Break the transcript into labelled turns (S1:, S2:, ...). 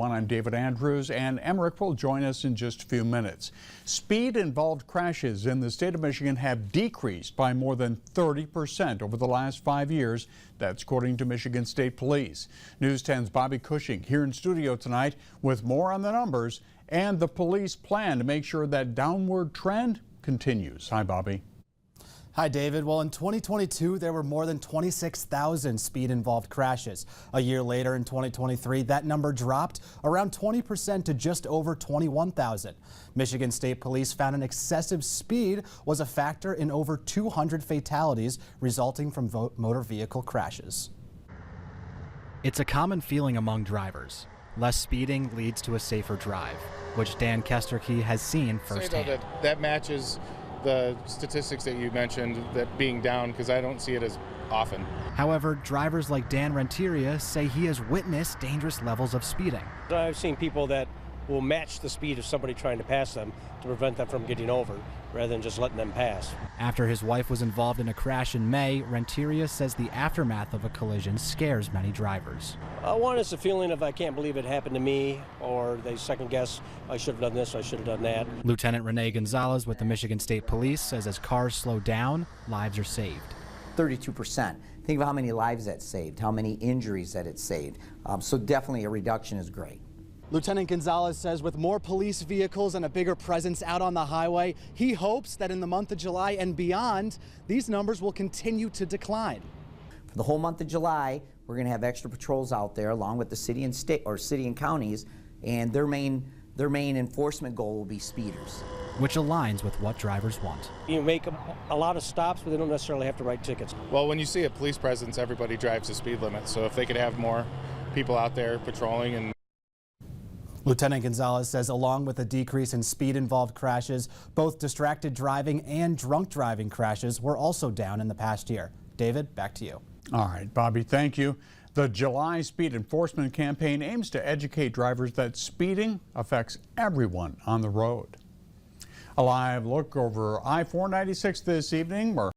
S1: I'm David Andrews, and Emmerich will join us in just a few minutes. Speed-involved crashes in the state of Michigan have decreased by more than 30% over the last 5 years. That's according to Michigan State Police. News 10's Bobby Cushing here in studio tonight with more on the numbers and the police plan to make sure that downward trend continues. Hi, Bobby.
S2: Hi, David. Well, in 2022, there were more than 26,000 speed-involved crashes. A year later, in 2023, that number dropped around 20% to just over 21,000. Michigan State Police found an excessive speed was a factor in over 200 fatalities resulting from motor vehicle crashes.
S3: It's a common feeling among drivers. Less speeding leads to a safer drive, which Dan Kesterke has seen firsthand.
S4: That matches the statistics that you mentioned, that being down, because I don't see it as often.
S3: However, drivers like Dan Renteria say he has witnessed dangerous levels of speeding.
S5: I've seen people that will match the speed of somebody trying to pass them to prevent them from getting over, rather than just letting them pass.
S3: After his wife was involved in a crash in May, Renteria says the aftermath of a collision scares many drivers.
S5: One is the feeling of I can't believe it happened to me, or they second guess I should have done this, I should have done that.
S3: Lieutenant Renee Gonzalez with the Michigan State Police says as cars slow down, lives are saved.
S6: 32%. Think of how many lives that saved, how many injuries that it saved. So definitely a reduction is great.
S2: Lieutenant Gonzalez says with more police vehicles and a bigger presence out on the highway, he hopes that in the month of July and beyond, these numbers will continue to decline.
S6: For the whole month of July, we're going to have extra patrols out there along with the city and state or city and counties, and their main enforcement goal will be speeders.
S3: Which aligns with what drivers want.
S5: You make a lot of stops, but they don't necessarily have to write tickets.
S4: Well, when you see a police presence, everybody drives the speed limit. So if they could have more people out there patrolling and
S2: Lieutenant Gonzalez says along with a decrease in speed-involved crashes, both distracted driving and drunk driving crashes were also down in the past year. David, back to you.
S1: All right, Bobby, thank you. The July Speed Enforcement Campaign aims to educate drivers that speeding affects everyone on the road. A live look over I-496 this evening.